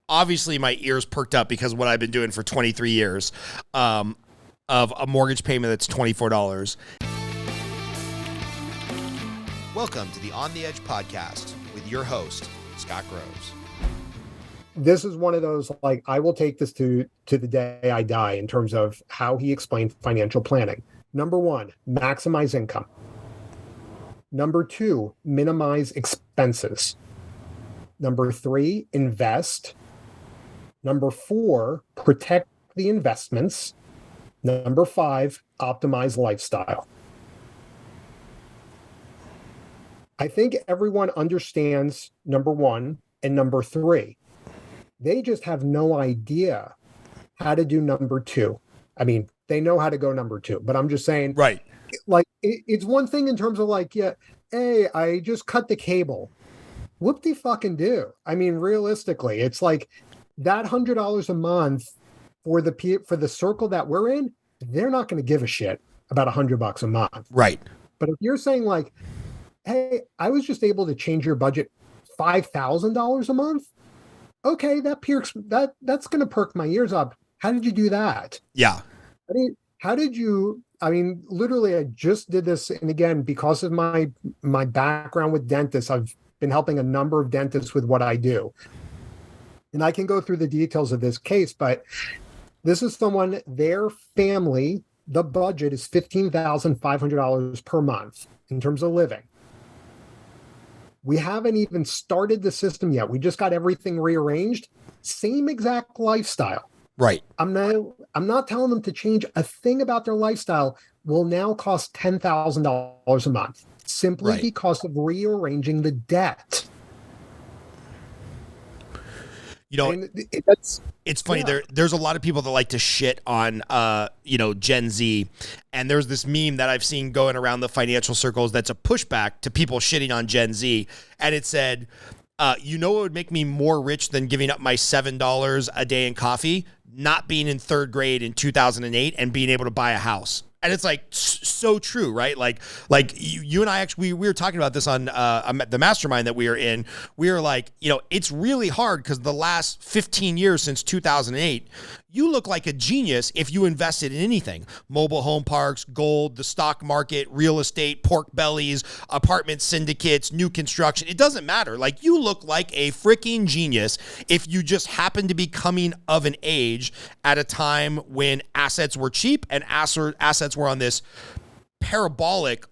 obviously my ears perked up because of what I've been doing for 23 years of a mortgage payment that's $24. Welcome to the On the Edge podcast with your host, Scott Groves. This is one of those, like, I will take this to the day I die in terms of how he explained financial planning. Number one, maximize income. Number two, minimize expenses. Number three, invest. Number four, protect the investments. Number five, optimize lifestyle. I think everyone understands number one and number three. They just have no idea how to do number two. I mean, they know how to go number two, but I'm just saying, right? Like, it's one thing in terms of like, yeah, hey, I just cut the cable. Whoop-de-fucking-do. I mean, realistically, it's like that $100 a month for the circle that we're in, they're not going to give a shit about $100 a month. Right. But if you're saying like, hey, I was just able to change your budget $5,000 a month. Okay, that's going to perk my ears up. How did you do that? Yeah. How did you, I mean, literally, I just did this. And again, because of my background with dentists, I've been helping a number of dentists with what I do. And I can go through the details of this case, but this is someone, their family, the budget is $15,500 per month in terms of living. We haven't even started the system yet. We just got everything rearranged. Same exact lifestyle. Right. I'm not telling them to change a thing about their lifestyle. Will now cost $10,000 a month simply because of rearranging the debt. You know, it's funny. Yeah. There's a lot of people that like to shit on, Gen Z. And there's this meme that I've seen going around the financial circles that's a pushback to people shitting on Gen Z. And it said, what would make me more rich than giving up my $7 a day in coffee? Not being in third grade in 2008 and being able to buy a house. And it's like so true, right? Like you and I actually, we were talking about this on the mastermind that we are in. We are like, it's really hard because the last 15 years since 2008, you look like a genius if you invested in anything. Mobile home parks, gold, the stock market, real estate, pork bellies, apartment syndicates, new construction. It doesn't matter. Like, you look like a freaking genius if you just happen to be coming of an age at a time when assets were cheap and assets were on this parabolic,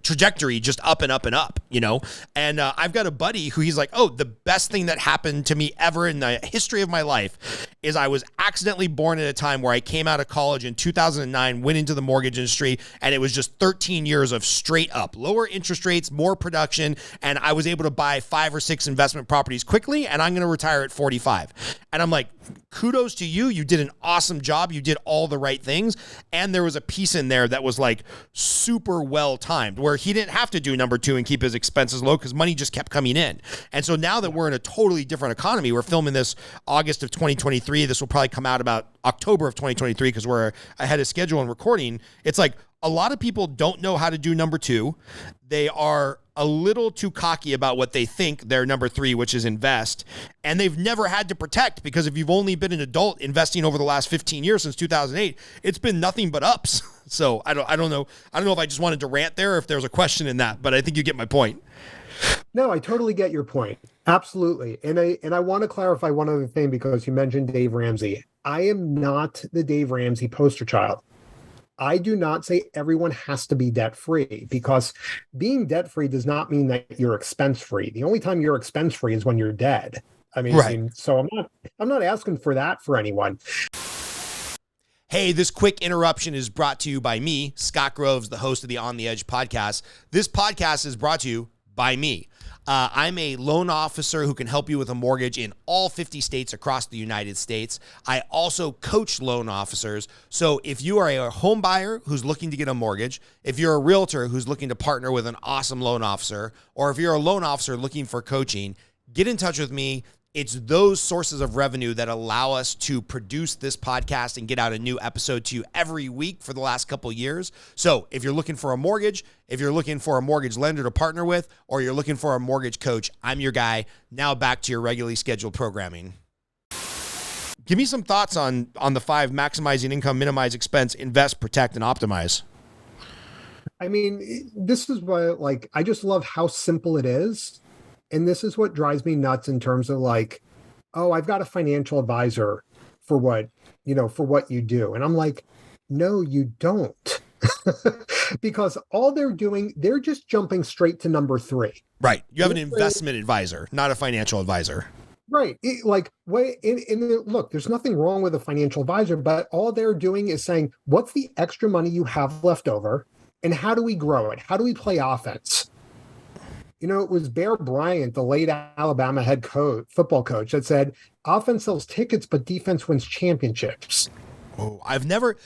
trajectory, just up and up and up, And I've got a buddy who he's like, oh, the best thing that happened to me ever in the history of my life is I was accidentally born at a time where I came out of college in 2009, went into the mortgage industry, and it was just 13 years of straight up lower interest rates, more production, and I was able to buy 5 or 6 investment properties quickly, and I'm going to retire at 45. And I'm like, kudos to you. You did an awesome job. You did all the right things. And there was a piece in there that was like super well timed where he didn't have to do number two and keep his expenses low because money just kept coming in. And so now that we're in a totally different economy, we're filming this August of 2023. This will probably come out about October of 2023 because we're ahead of schedule and recording. It's like a lot of people don't know how to do number two. They are a little too cocky about what they think their number three, which is invest. And they've never had to protect because if you've only been an adult investing over the last 15 years since 2008, it's been nothing but ups. So I don't know. I don't know if I just wanted to rant there or if there's a question in that, but I think you get my point. No, I totally get your point. Absolutely. And I want to clarify one other thing because you mentioned Dave Ramsey. I am not the Dave Ramsey poster child. I do not say everyone has to be debt-free because being debt-free does not mean that you're expense-free. The only time you're expense-free is when you're dead. So I'm not asking for that for anyone. Hey, this quick interruption is brought to you by me, Scott Groves, the host of the On the Edge podcast. This podcast is brought to you by me. I'm a loan officer who can help you with a mortgage in all 50 states across the United States. I also coach loan officers. So if you are a home buyer who's looking to get a mortgage, if you're a realtor who's looking to partner with an awesome loan officer, or if you're a loan officer looking for coaching, get in touch with me. it's those sources of revenue that allow us to produce this podcast and get out a new episode to you every week for the last couple of years. So if you're looking for a mortgage, if you're looking for a mortgage lender to partner with, or you're looking for a mortgage coach, I'm your guy. Now back to your regularly scheduled programming. Give me some thoughts on the 5: maximizing income, minimize expense, invest, protect, and optimize. I mean, this is what, like, I just love how simple it is. And this is what drives me nuts in terms of like, oh, I've got a financial advisor for what you do. And I'm like, no, you don't. Because all they're doing, they're just jumping straight to number 3. Right. You have an investment advisor, not a financial advisor. Right. Look, there's nothing wrong with a financial advisor, but all they're doing is saying, what's the extra money you have left over? And how do we grow it? How do we play offense? It was Bear Bryant, the late Alabama head coach, football coach, that said, offense sells tickets, but defense wins championships. Oh, I've never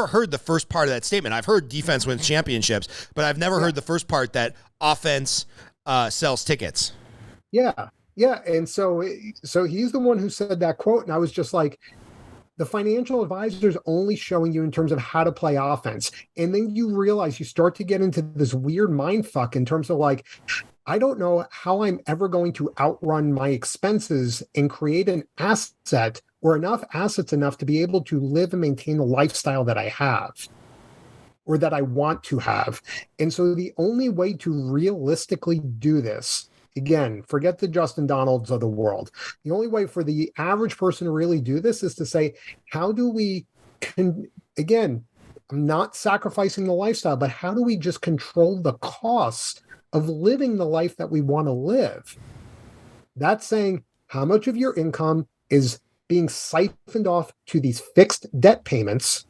heard the first part of that statement. I've heard defense wins championships, but I've never heard the first part that offense sells tickets. Yeah. Yeah. And so he's the one who said that quote. And I was just like, the financial advisor is only showing you in terms of how to play offense. And then you realize you start to get into this weird mind fuck in terms of like, I don't know how I'm ever going to outrun my expenses and create an asset or enough assets enough to be able to live and maintain the lifestyle that I have or that I want to have. And so the only way to realistically do this, again, forget the Justin Donalds of the world. The only way for the average person to really do this is to say, how do we, again, I'm not sacrificing the lifestyle, but how do we just control the costs of living the life that we want to live? That's saying how much of your income is being siphoned off to these fixed debt payments.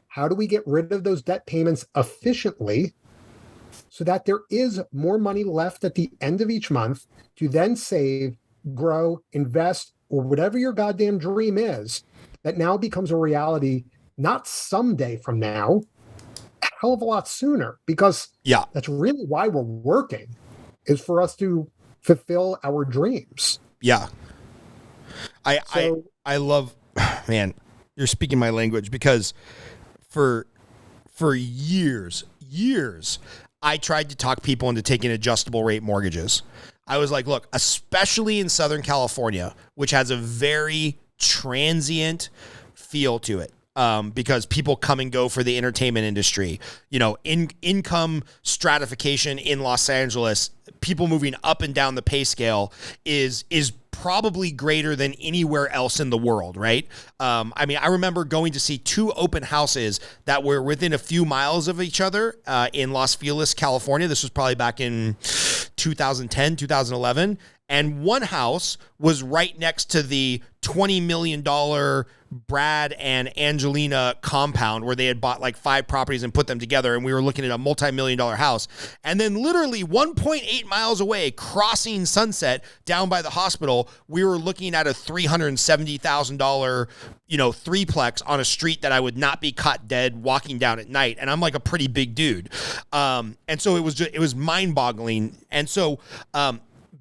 How do we get rid of those debt payments efficiently so that there is more money left at the end of each month to then save, grow, invest, or whatever your goddamn dream is, that now becomes a reality, not someday from now, a hell of a lot sooner, because that's really why we're working, is for us to fulfill our dreams. Yeah. I love, man, you're speaking my language, because for years, I tried to talk people into taking adjustable rate mortgages. I was like, look, especially in Southern California, which has a very transient feel to it, because people come and go for the entertainment industry, income stratification in Los Angeles, people moving up and down the pay scale is probably greater than anywhere else in the world, right? I remember going to see 2 open houses that were within a few miles of each other in Los Feliz, California. This was probably back in 2010, 2011. And one house was right next to the $20 million Brad and Angelina compound where they had bought like 5 properties and put them together. And we were looking at a multi-million-dollar house. And then literally 1.8 miles away, crossing Sunset down by the hospital, we were looking at a $370,000, threeplex on a street that I would not be caught dead walking down at night. And I'm like a pretty big dude. And so it was mind boggling. And so,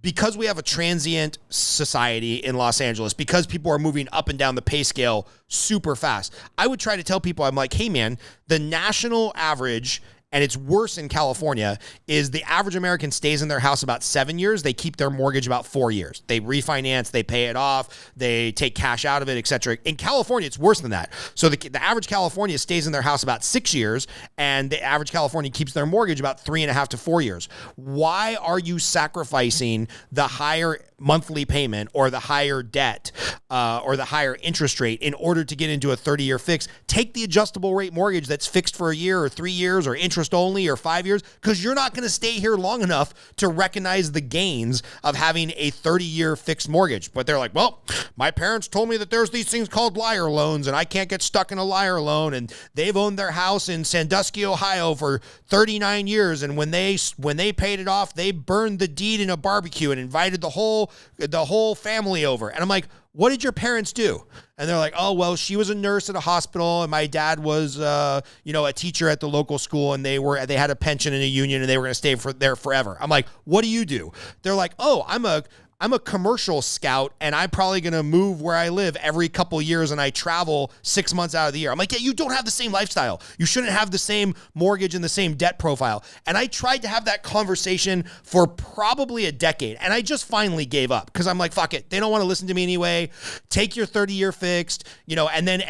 because we have a transient society in Los Angeles, because people are moving up and down the pay scale super fast, I would try to tell people, I'm like, hey man, the national average, and it's worse in California, is the average American stays in their house about 7 years. They keep their mortgage about 4 years. They refinance, they pay it off, they take cash out of it, etc. In California, it's worse than that. So the average California stays in their house about 6 years, and the average California keeps their mortgage about 3.5 to 4 years. Why are you sacrificing the higher monthly payment or the higher debt or the higher interest rate in order to get into a 30-year fix? Take the adjustable rate mortgage that's fixed for a year or 3 years or interest only or 5 years, because you're not going to stay here long enough to recognize the gains of having a 30-year fixed mortgage. But they're like, well, my parents told me that there's these things called liar loans and I can't get stuck in a liar loan, and they've owned their house in Sandusky, Ohio for 39 years, and when they paid it off, they burned the deed in a barbecue and invited the whole family over. And I'm like, what did your parents do? And they're like, oh, well, she was a nurse at a hospital and my dad was, a teacher at the local school, and they had a pension and a union and they were going to stay there forever. I'm like, what do you do? They're like, oh, I'm a commercial scout and I'm probably going to move where I live every couple years and I travel 6 months out of the year. I'm like, yeah, you don't have the same lifestyle. You shouldn't have the same mortgage and the same debt profile. And I tried to have that conversation for probably a decade. And I just finally gave up because I'm like, fuck it. They don't want to listen to me anyway. Take your 30-year fixed, and then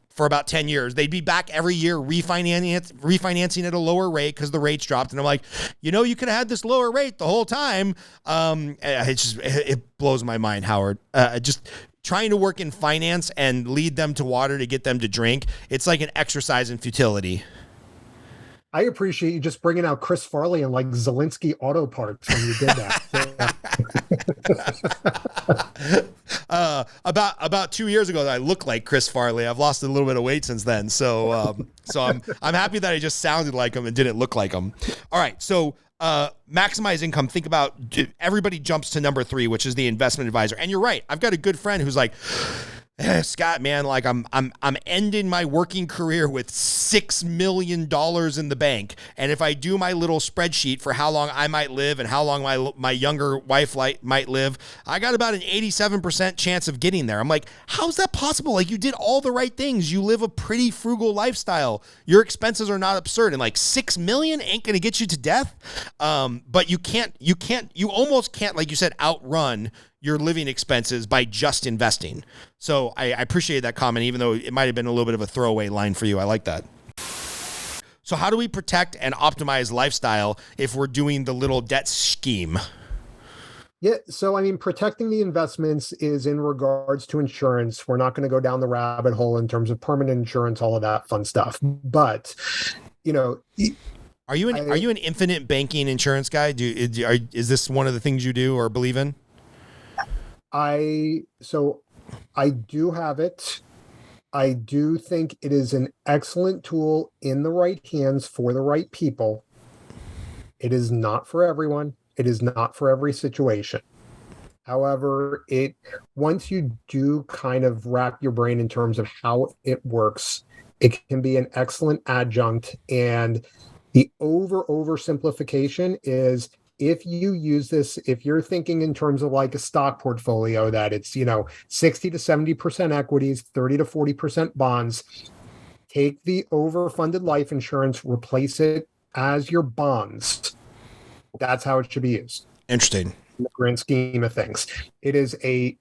for about 10 years, they'd be back every year refinancing at a lower rate because the rates dropped. And I'm like, you could have had this lower rate the whole time. It blows my mind, Howard. Just trying to work in finance and lead them to water to get them to drink. It's like an exercise in futility. I appreciate you just bringing out Chris Farley and like Zelensky Auto Parts when you did that. About 2 years ago, I looked like Chris Farley. I've lost a little bit of weight since then, so I'm happy that I just sounded like him and didn't look like him. All right, so maximize income. Think about everybody jumps to number 3, which is the investment advisor. And you're right. I've got a good friend who's like, Scott, man, like I'm ending my working career with $6 million in the bank. And if I do my little spreadsheet for how long I might live and how long my younger wife might live, I got about an 87% chance of getting there. I'm like, how's that possible? Like, you did all the right things. You live a pretty frugal lifestyle. Your expenses are not absurd. And like 6 million ain't going to get you to death. But you almost can't, like you said, outrun your living expenses by just investing. So I appreciate that comment, even though it might have been a little bit of a throwaway line for you. I like that. So how do we protect and optimize lifestyle if we're doing the little debt scheme? Yeah. So, I mean, protecting the investments is in regards to insurance. We're not going to go down the rabbit hole in terms of permanent insurance, all of that fun stuff. But, are you an infinite banking insurance guy? Is this one of the things you do or believe in? I do have it. I do think it is an excellent tool in the right hands for the right people. It is not for everyone. It is not for every situation. However, once you do kind of wrap your brain in terms of how it works, it can be an excellent adjunct. And the oversimplification is, if you use this, if you're thinking in terms of like a stock portfolio, that it's, 60 to 70% equities, 30 to 40% bonds, take the overfunded life insurance, replace it as your bonds. That's how it should be used. Interesting. In the grand scheme of things. It is in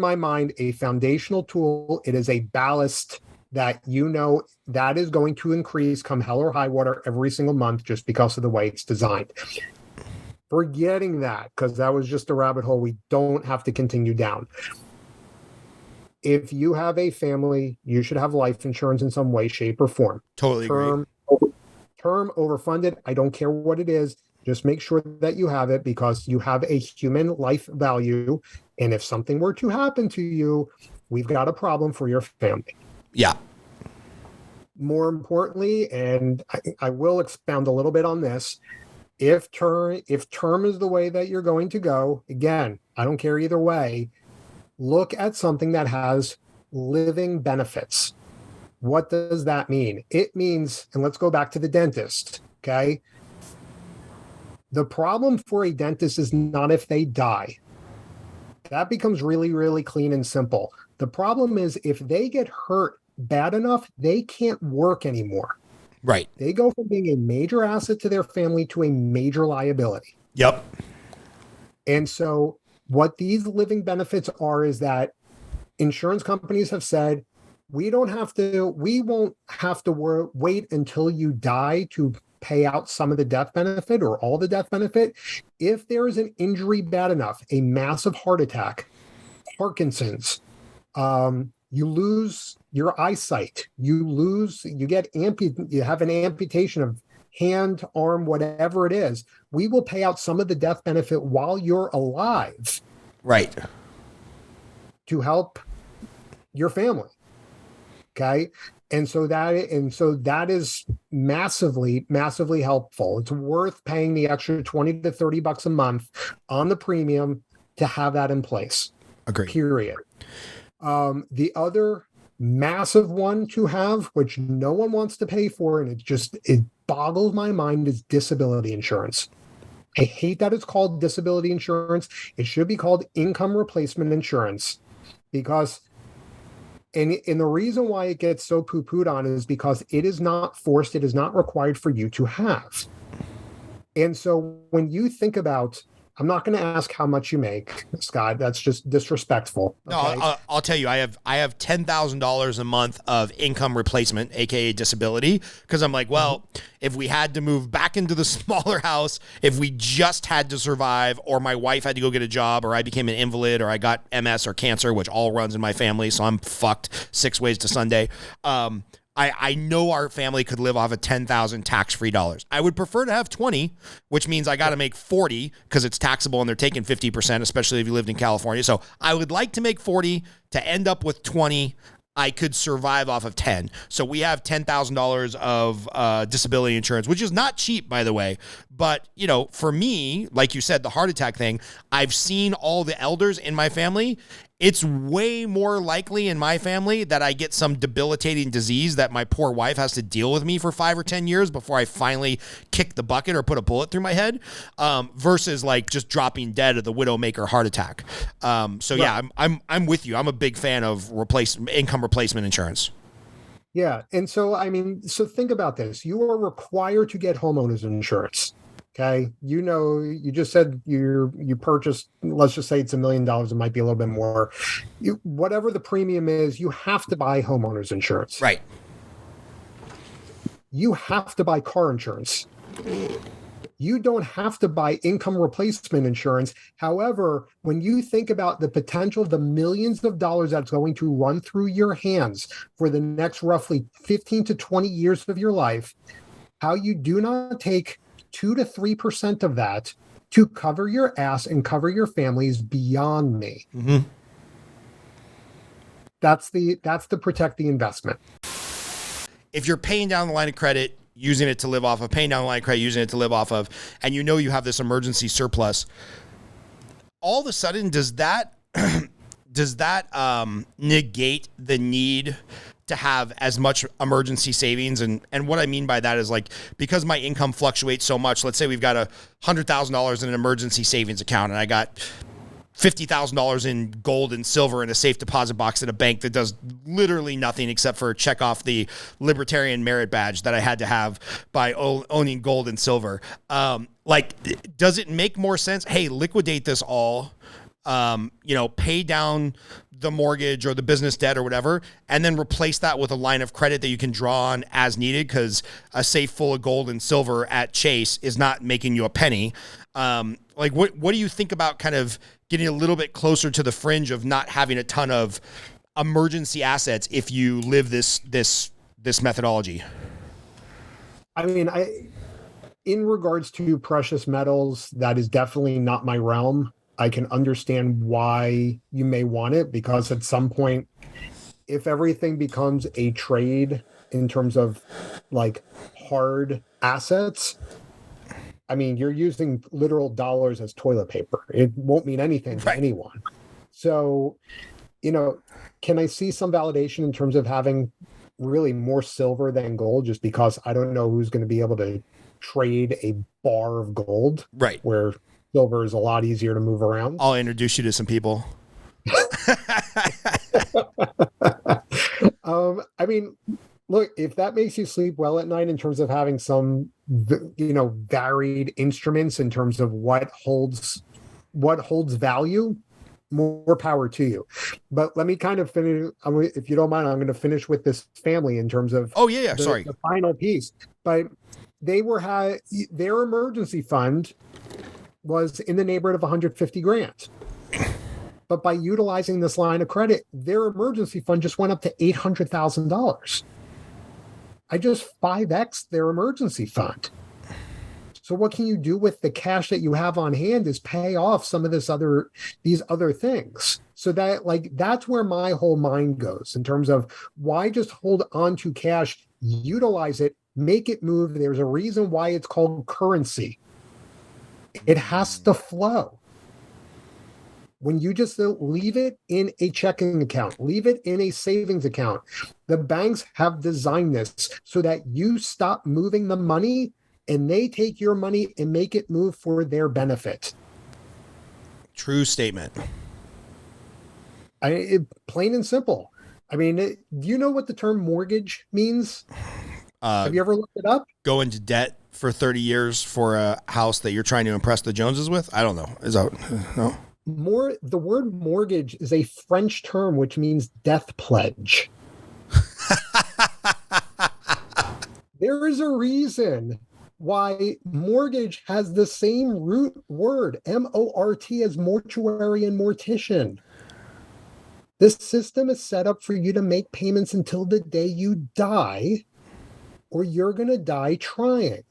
my mind, a foundational tool. It is a ballast that that is going to increase come hell or high water every single month just because of the way it's designed. Forgetting that, because that was just a rabbit hole we don't have to continue down. If you have a family, you should have life insurance in some way, shape, or form. Totally agree. Term overfunded, I don't care what it is. Just make sure that you have it, because you have a human life value. And if something were to happen to you, we've got a problem for your family. Yeah. More importantly, and I will expound a little bit on this, if term is the way that you're going to go, again, I don't care either way, look at something that has living benefits. What does that mean? It means, and let's go back to the dentist, okay? The problem for a dentist is not if they die. That becomes really, really clean and simple. The problem is if they get hurt bad enough, they can't work anymore. Right. They go from being a major asset to their family to a major liability. Yep. And so what these living benefits are is that insurance companies have said, we won't have to wait until you die to pay out some of the death benefit or all the death benefit. If there is an injury bad enough, a massive heart attack, Parkinson's, you lose your eyesight, you have an amputation of hand, arm, whatever it is, we will pay out some of the death benefit while you're alive. Right. To help your family. Okay. And so that is massively, massively helpful. It's worth paying the extra 20 to 30 bucks a month on the premium to have that in place. Agreed. Period. The other massive one to have, which no one wants to pay for, and it boggles my mind, is disability insurance. I hate that it's called disability insurance. It should be called income replacement insurance, because and the reason why it gets so poo-pooed on is because it is not forced, it is not required for you to have. And so when you think about, I'm not going to ask how much you make, Scott. That's just disrespectful. Okay? No, I'll tell you, I have $10,000 a month of income replacement, aka disability, because I'm like, well, if we had to move back into the smaller house, if we just had to survive, or my wife had to go get a job, or I became an invalid, or I got MS or cancer, which all runs in my family, so I'm fucked 6 ways to Sunday. I know our family could live off of $10,000 tax-free dollars. I would prefer to have 20, which means I got to make 40 because it's taxable and they're taking 50%, especially if you lived in California. So I would like to make 40 to end up with 20. I could survive off of 10. So we have $10,000 of disability insurance, which is not cheap, by the way. But, you know, for me, like you said, the heart attack thing, I've seen all the elders in my family. It's way more likely in my family that I get some debilitating disease that my poor wife has to deal with me for 5 or 10 years before I finally kick the bucket or put a bullet through my head, versus like just dropping dead of the widowmaker heart attack. So yeah, I'm with you. I'm a big fan of income replacement insurance. Yeah. And so, I mean, so think about this. You are required to get homeowners insurance. Okay. You know, you just said you purchased, let's just say it's $1 million. It might be a little bit more. Whatever the premium is, you have to buy homeowners insurance. Right. You have to buy car insurance. You don't have to buy income replacement insurance. However, when you think about the potential of the millions of dollars that's going to run through your hands for the next roughly 15 to 20 years of your life, how you do not take 2 to 3% of that to cover your ass and cover your family is beyond me. Mm-hmm. That's the protect the investment. If you're paying down the line of credit, using it to live off of, paying down the line of credit, using it to live off of, and you know you have this emergency surplus, all of a sudden does that negate the need to have as much emergency savings? And what I mean by that is, like, because my income fluctuates so much, let's say we've got $100,000 in an emergency savings account and I got $50,000 in gold and silver in a safe deposit box at a bank that does literally nothing except for check off the libertarian merit badge that I had to have by owning gold and silver. Like, does it make more sense? Hey, liquidate this all, pay down the mortgage or the business debt or whatever, and then replace that with a line of credit that you can draw on as needed, because a safe full of gold and silver at Chase is not making you a penny. Like, what do you think about kind of getting a little bit closer to the fringe of not having a ton of emergency assets if you live this methodology? I mean, in regards to precious metals, that is definitely not my realm. I can understand why you may want it, because at some point, if everything becomes a trade in terms of like hard assets, I mean, you're using literal dollars as toilet paper. It won't mean anything to anyone. So, can I see some validation in terms of having really more silver than gold, just because I don't know who's going to be able to trade a bar of gold, right? Where silver is a lot easier to move around. I'll introduce you to some people. I mean, look, if that makes you sleep well at night in terms of having some, varied instruments in terms of what holds value, more power to you. But let me kind of finish, if you don't mind, I'm going to finish with this family in terms of the final piece. But their emergency fund was in the neighborhood of 150 grand. But by utilizing this line of credit, their emergency fund just went up to $800,000. I just 5X their emergency fund. So what can you do with the cash that you have on hand is pay off some of these other things. So that's where my whole mind goes in terms of why just hold on to cash, utilize it, make it move. There's a reason why it's called currency. It has to flow. When you just leave it in a checking account, leave it in a savings account, the banks have designed this so that you stop moving the money and they take your money and make it move for their benefit. True statement. Plain and simple. I mean, do you know what the term mortgage means? Have you ever looked it up? Go into debt for 30 years for a house that you're trying to impress the Joneses with? I don't know. Is that no? The word mortgage is a French term which means death pledge. There is a reason why mortgage has the same root word, M-O-R-T, as mortuary and mortician. This system is set up for you to make payments until the day you die, or you're going to die trying.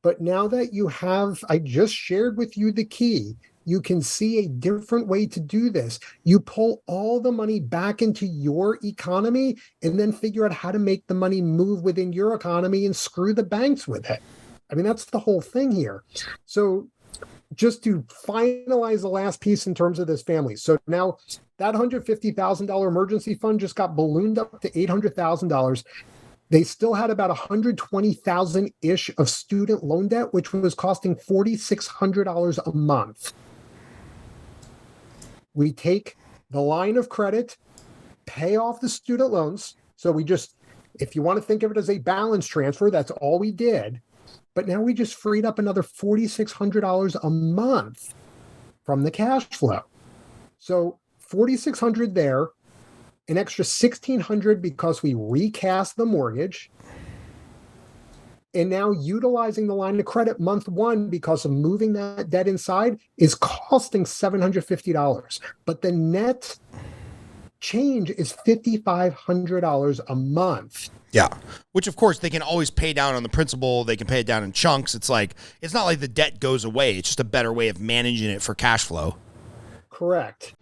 But now that you have, I just shared with you the key, you can see a different way to do this. You pull all the money back into your economy and then figure out how to make the money move within your economy and screw the banks with it. I mean, that's the whole thing here. So just to finalize the last piece in terms of this family. So now that $150,000 emergency fund just got ballooned up to $800,000. They still had about $120,000-ish of student loan debt, which was costing $4,600 a month. We take the line of credit, pay off the student loans. So we just, if you want to think of it as a balance transfer, that's all we did. But now we just freed up another $4,600 a month from the cash flow. So $4,600 there, an extra $1,600 because we recast the mortgage. And now utilizing the line of credit month one because of moving that debt inside is costing $750. But the net change is $5,500 a month. Yeah. Which, of course, they can always pay down on the principal. They can pay it down in chunks. It's like, it's not like the debt goes away. It's just a better way of managing it for cash flow. Correct.